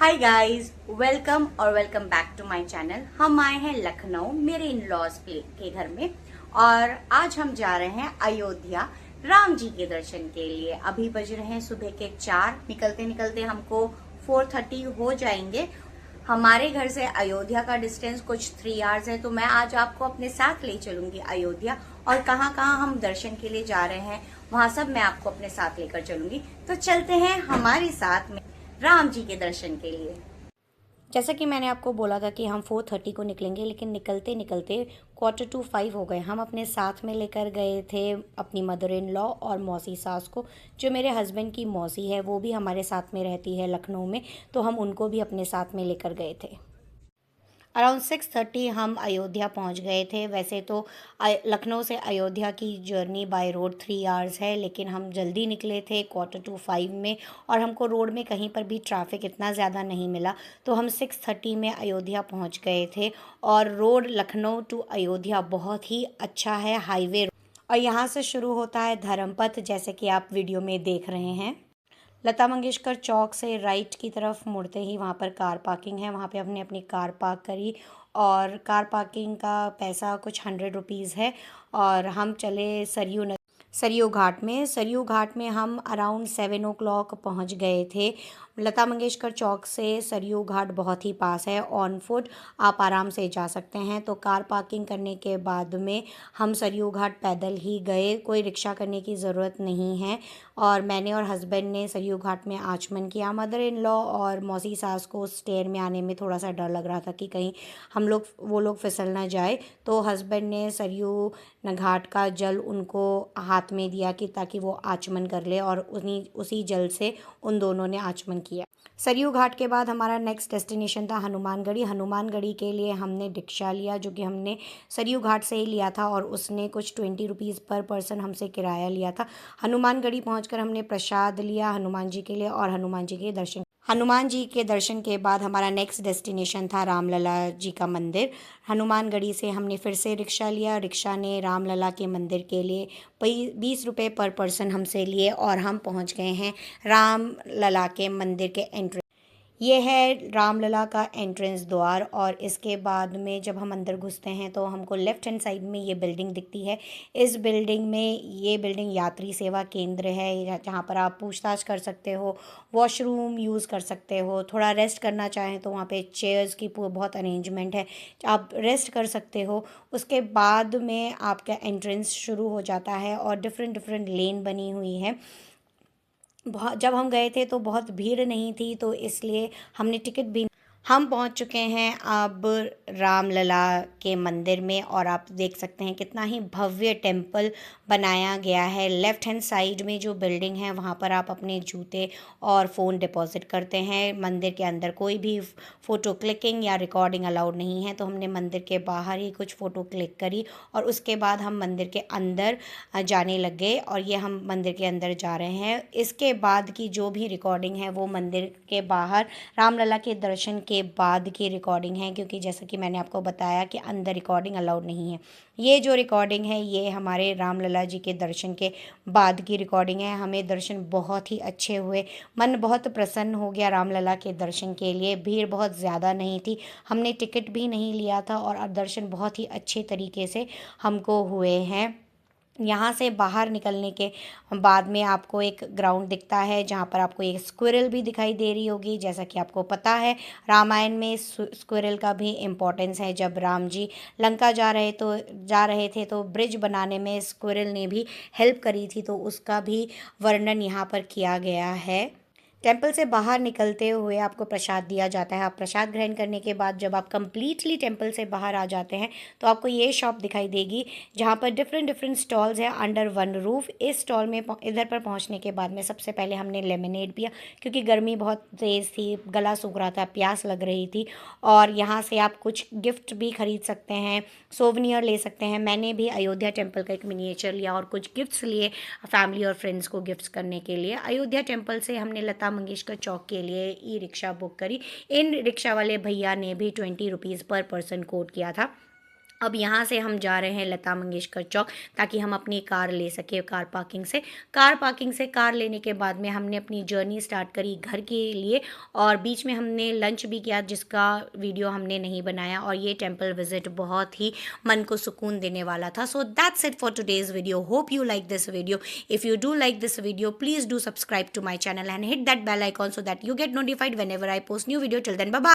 हाय guys, welcome और welcome back to my channel. हम आए हैं लखनऊ मेरे इन लॉज के घर में और आज हम जा रहे हैं अयोध्या राम जी के दर्शन के लिए। अभी बज रहे हैं सुबह के 4। निकलते निकलते हमको 4:30 हो जाएंगे। हमारे घर से अयोध्या का डिस्टेंस कुछ 3 आवर्स है, तो मैं आज आपको अपने साथ ले चलूंगी अयोध्या। और कहाँ कहाँ हम दर्शन के लिए जा रहे हैं वहां सब मैं आपको अपने साथ लेकर चलूंगी। तो चलते हैं हमारे साथ में राम जी के दर्शन के लिए। जैसा कि मैंने आपको बोला था कि हम 4:30 को निकलेंगे, लेकिन निकलते निकलते 4:45 हो गए। हम अपने साथ में लेकर गए थे अपनी मदर इन लॉ और मौसी सास को। जो मेरे हस्बैंड की मौसी है वो भी हमारे साथ में रहती है लखनऊ में, तो हम उनको भी अपने साथ में लेकर गए थे। अराउंड 6:30 हम अयोध्या पहुंच गए थे। वैसे तो लखनऊ से अयोध्या की जर्नी बाय रोड 3 आवर्स है, लेकिन हम जल्दी निकले थे 4:45 में और हमको रोड में कहीं पर भी ट्रैफिक इतना ज़्यादा नहीं मिला, तो हम 6:30 में अयोध्या पहुंच गए थे। और रोड लखनऊ टू अयोध्या बहुत ही अच्छा है, हाईवे। और यहाँ से शुरू होता है धर्मपथ, जैसे कि आप वीडियो में देख रहे हैं। लता मंगेशकर चौक से राइट की तरफ मुड़ते ही वहाँ पर कार पार्किंग है। वहाँ पे हमने अपनी कार पार्क करी और कार पार्किंग का पैसा कुछ 100 रुपीज़ है। और हम चले सरयू घाट में हम अराउंड 7 o'clock पहुँच गए थे। लता मंगेशकर चौक से सरयू घाट बहुत ही पास है, ऑन फुट आप आराम से जा सकते हैं। तो कार पार्किंग करने के बाद में हम सरयू घाट पैदल ही गए, कोई रिक्शा करने की ज़रूरत नहीं है। और मैंने और हस्बैंड ने सरयू घाट में आचमन किया। मदर इन लॉ और मौसी सास को स्टेयर में आने में थोड़ा सा डर लग रहा था कि कहीं वो लोग फिसल ना जाए, तो हस्बैंड ने सरयू घाट का जल उनको हाथ में दिया कि ताकि वो आचमन कर ले, और उसी जल से उन दोनों ने आचमन किया। सरयू घाट के बाद हमारा नेक्स्ट डेस्टिनेशन था हनुमानगढ़ी। हनुमानगढ़ी के लिए हमने रिक्शा लिया, जो कि हमने सरयू घाट से ही लिया था, और उसने कुछ 20 रुपीज़ पर पर्सन हमसे किराया लिया था। हनुमानगढ़ी पहुंचकर हमने प्रसाद लिया हनुमान जी के लिए और हनुमान जी के दर्शन के बाद हमारा नेक्स्ट डेस्टिनेशन था रामलला जी का मंदिर। हनुमानगढ़ी से हमने फिर से रिक्शा लिया। रिक्शा ने रामलला के मंदिर के लिए 20 रुपये पर पर्सन हमसे लिए और हम पहुंच गए हैं रामलला के मंदिर के एंट्रेंस। ये है रामलला का एंट्रेंस द्वार। और इसके बाद में जब हम अंदर घुसते हैं तो हमको लेफ़्ट हैंड साइड में ये बिल्डिंग दिखती है। इस बिल्डिंग में ये बिल्डिंग यात्री सेवा केंद्र है, जहाँ पर आप पूछताछ कर सकते हो, वॉशरूम यूज़ कर सकते हो, थोड़ा रेस्ट करना चाहें तो वहाँ पे चेयर्स की बहुत अरेंजमेंट है, आप रेस्ट कर सकते हो। उसके बाद में आपका एंट्रेंस शुरू हो जाता है और डिफरेंट डिफरेंट लेन बनी हुई है। बहुत जब हम गए थे तो बहुत भीड़ नहीं थी, तो इसलिए हमने टिकट भी। हम पहुंच चुके हैं अब रामलला के मंदिर में, और आप देख सकते हैं कितना ही भव्य टेम्पल बनाया गया है। लेफ़्ट हैंड साइड में जो बिल्डिंग है वहाँ पर आप अपने जूते और फ़ोन डिपॉजिट करते हैं। मंदिर के अंदर कोई भी फ़ोटो क्लिकिंग या रिकॉर्डिंग अलाउड नहीं है, तो हमने मंदिर के बाहर ही कुछ फ़ोटो क्लिक करी और उसके बाद हम मंदिर के अंदर जाने लग गए। और ये हम मंदिर के अंदर जा रहे हैं। इसके बाद की जो भी रिकॉर्डिंग है वो मंदिर के बाहर रामलला के दर्शन के बाद की रिकॉर्डिंग है, क्योंकि जैसा कि मैंने आपको बताया कि अंदर रिकॉर्डिंग अलाउड नहीं है। ये जो रिकॉर्डिंग है ये हमारे रामलला जी के दर्शन के बाद की रिकॉर्डिंग है। हमें दर्शन बहुत ही अच्छे हुए, मन बहुत प्रसन्न हो गया रामलला के दर्शन के लिए। भीड़ बहुत ज़्यादा नहीं थी, हमने टिकट भी नहीं लिया था, और दर्शन बहुत ही अच्छे तरीके से हमको हुए हैं। यहाँ से बाहर निकलने के बाद में आपको एक ग्राउंड दिखता है, जहाँ पर आपको एक स्क्विरल भी दिखाई दे रही होगी। जैसा कि आपको पता है रामायण में स्क्विरल का भी इम्पोर्टेंस है। जब राम जी लंका जा रहे थे तो ब्रिज बनाने में स्क्विरल ने भी हेल्प करी थी, तो उसका भी वर्णन यहाँ पर किया गया है। टेम्पल से बाहर निकलते हुए आपको प्रसाद दिया जाता है। आप प्रसाद ग्रहण करने के बाद जब आप कंप्लीटली टेम्पल से बाहर आ जाते हैं तो आपको ये शॉप दिखाई देगी, जहाँ पर डिफरेंट डिफरेंट स्टॉल्स हैं अंडर वन रूफ। इस स्टॉल में इधर पर पहुँचने के बाद में सबसे पहले हमने लेमनेड पिया, क्योंकि गर्मी बहुत तेज़ थी, गला सूख रहा था, प्यास लग रही थी। और यहाँ से आप कुछ गिफ्ट भी खरीद सकते हैं, सोवनियर ले सकते हैं। मैंने भी अयोध्या टेम्पल का एक मिनिएचर लिया और कुछ गिफ्ट्स लिए फैमिली और फ्रेंड्स को गिफ्ट्स करने के लिए। अयोध्या टेम्पल से हमने लता मंगेशकर चौक के लिए ई रिक्शा बुक करी। इन रिक्शा वाले भैया ने भी 20 रुपीज़ पर पर्सन कोट किया था। अब यहाँ से हम जा रहे हैं लता मंगेशकर चौक, ताकि हम अपनी कार ले सकें कार पार्किंग से। कार पार्किंग से कार लेने के बाद में हमने अपनी जर्नी स्टार्ट करी घर के लिए, और बीच में हमने लंच भी किया जिसका वीडियो हमने नहीं बनाया। और ये टेम्पल विजिट बहुत ही मन को सुकून देने वाला था। So that's it for today's video. Hope you like this video. If you do like this video, please do subscribe to my channel and hit that bell icon so that you get notified whenever I post new video. Till then, bye bye.